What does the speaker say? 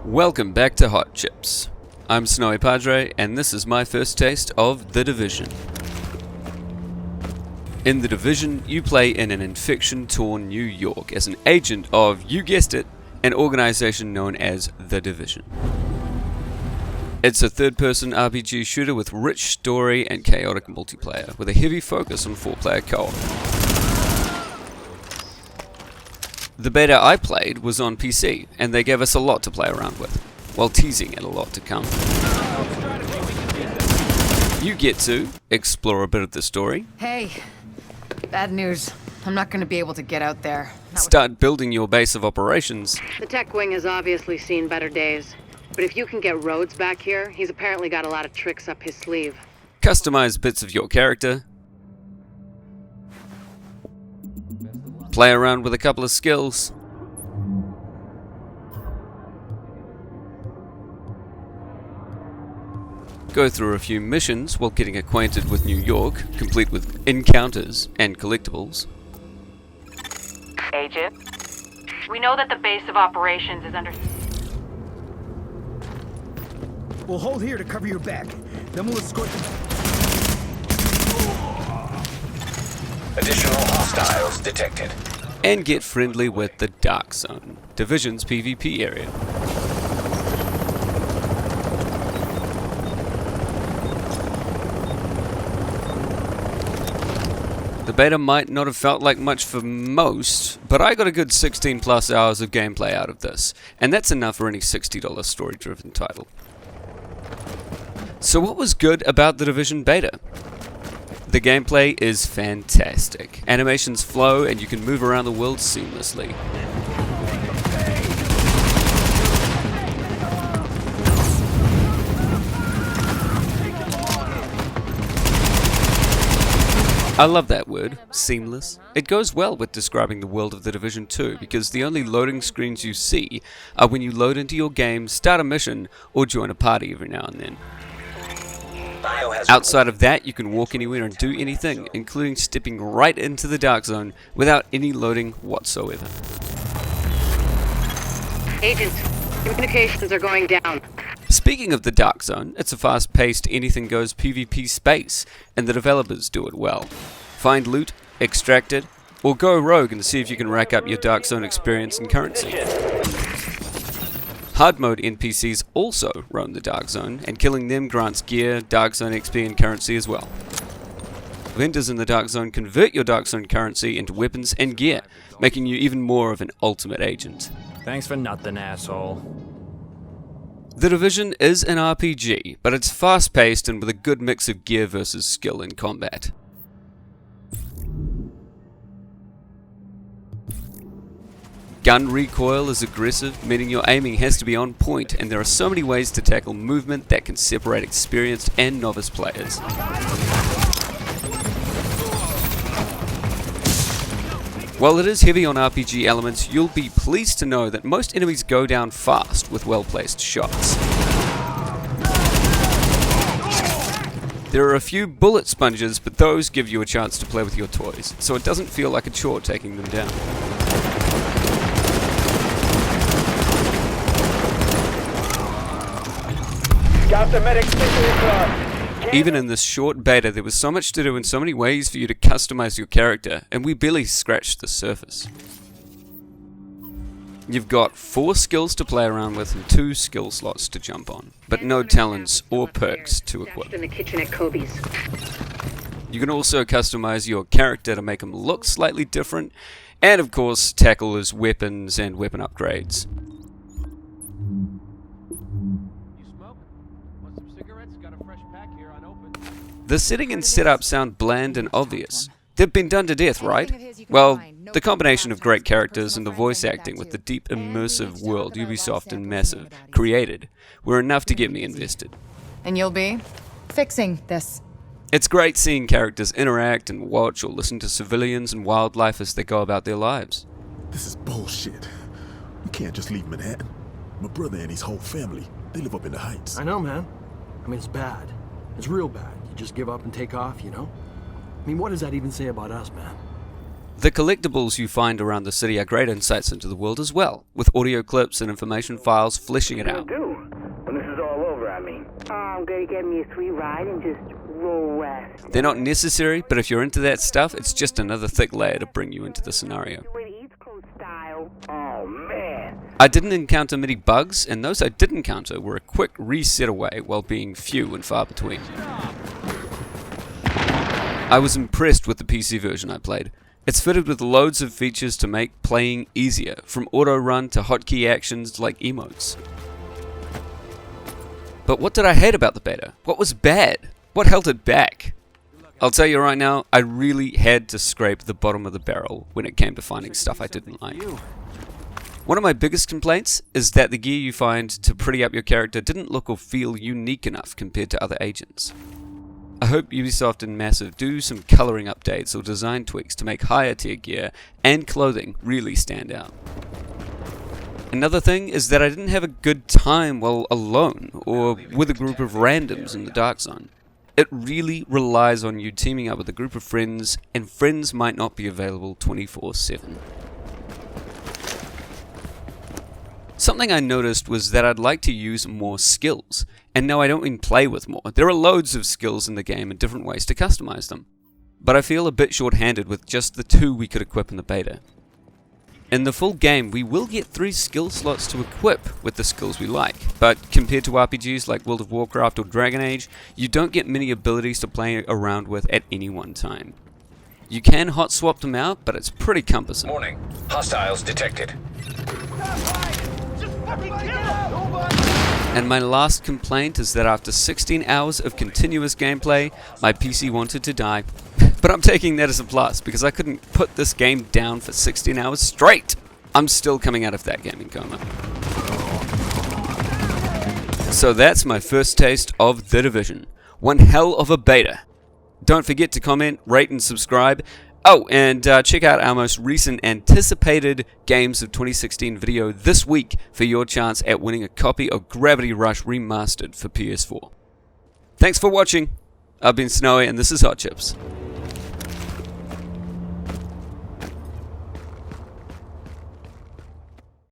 Welcome back to Hot Chips. I'm Snowy Padre, and this is my first taste of The Division. In The Division, you play in an infection-torn New York as an agent of, you guessed it, an organization known as The Division. It's a third-person RPG shooter with rich story and chaotic multiplayer, with a heavy focus on 4-player co-op. The beta I played was on PC, and they gave us a lot to play around with, while teasing at a lot to come. You get to explore a bit of the story. Hey, bad news. I'm not going to be able to get out there. Start building your base of operations. The tech wing has obviously seen better days. But if you can get Rhodes back here, he's apparently got a lot of tricks up his sleeve. Customize bits of your character. Play around with a couple of skills. Go through a few missions while getting acquainted with New York, complete with encounters and collectibles. Agent, we know that the base of operations is under... We'll hold here to cover your back. Then we'll escort them. Additional hostiles detected. And get friendly with the Dark Zone, Division's PvP area. The beta might not have felt like much for most, but I got a good 16 plus hours of gameplay out of this, and that's enough for any $60 story-driven title. So what was good about the Division beta? The gameplay is fantastic. Animations flow and you can move around the world seamlessly. I love that word, seamless. It goes well with describing the world of The Division 2 because the only loading screens you see are when you load into your game, start a mission, or join a party every now and then. Outside of that, you can walk anywhere and do anything, including stepping right into the Dark Zone without any loading whatsoever. Agent, communications are going down. Speaking of the Dark Zone, it's a fast-paced, anything-goes PvP space, and the developers do it well. Find loot, extract it, or go rogue and see if you can rack up your Dark Zone experience and currency. Hard mode NPCs also roam the Dark Zone, and killing them grants gear, Dark Zone XP and currency as well. Vendors in the Dark Zone convert your Dark Zone currency into weapons and gear, making you even more of an ultimate agent. Thanks for nothing, asshole. The Division is an RPG, but it's fast-paced and with a good mix of gear versus skill in combat. Gun recoil is aggressive, meaning your aiming has to be on point, and there are so many ways to tackle movement that can separate experienced and novice players. While it is heavy on RPG elements, you'll be pleased to know that most enemies go down fast with well-placed shots. There are a few bullet sponges, but those give you a chance to play with your toys, so it doesn't feel like a chore taking them down. Even in this short beta, there was so much to do and so many ways for you to customize your character, and we barely scratched the surface. You've got 4 skills to play around with and 2 skill slots to jump on, but no talents or perks to equip. In the kitchen at Kobe's. You can also customize your character to make him look slightly different, and of course tackle his weapons and weapon upgrades. The setting and setup sound bland and obvious. They've been done to death, right? Well, the combination of great characters and the voice acting with the deep immersive world Ubisoft and Massive created were enough to get me invested. And you'll be fixing this. It's great seeing characters interact and watch or listen to civilians and wildlife as they go about their lives. This is bullshit. We can't just leave Manhattan. My brother and his whole family, they live up in the Heights. I know, man. I mean, it's bad. It's real bad. You just give up and take off, you know? I mean, what does that even say about us, man? The collectibles you find around the city are great insights into the world as well, with audio clips and information files fleshing it out. When this is all over, I mean. I'm gonna get me a free ride and just roll west. They're not necessary, but if you're into that stuff, it's just another thick layer to bring you into the scenario. Oh man. I didn't encounter many bugs, and those I did encounter were a quick reset away while being few and far between. I was impressed with the PC version I played. It's fitted with loads of features to make playing easier, from auto run to hotkey actions like emotes. But what did I hate about the beta? What was bad? What held it back? I'll tell you right now, I really had to scrape the bottom of the barrel when it came to finding stuff I didn't like. One of my biggest complaints is that the gear you find to pretty up your character didn't look or feel unique enough compared to other agents. I hope Ubisoft and Massive do some colouring updates or design tweaks to make higher tier gear and clothing really stand out. Another thing is that I didn't have a good time while alone or with a group of randoms in the Dark Zone. It really relies on you teaming up with a group of friends, and friends might not be available 24/7. Something I noticed was that I'd like to use more skills, and no, I don't mean play with more. There are loads of skills in the game and different ways to customize them, but I feel a bit short-handed with just the 2 we could equip in the beta. In the full game, we will get 3 skill slots to equip with the skills we like, but compared to RPGs like World of Warcraft or Dragon Age, you don't get many abilities to play around with at any one time. You can hot swap them out, but it's pretty cumbersome. Warning. Hostiles detected. And my last complaint is that after 16 hours of continuous gameplay, my PC wanted to die. But I'm taking that as a plus, because I couldn't put this game down for 16 hours straight. I'm still coming out of that gaming coma. So that's my first taste of The Division. One hell of a beta. Don't forget to comment, rate and subscribe. Oh, and check out our most recent anticipated Games of 2016 video this week for your chance at winning a copy of Gravity Rush Remastered for PS4. Thanks for watching. I've been Snowy and this is Hot Chips.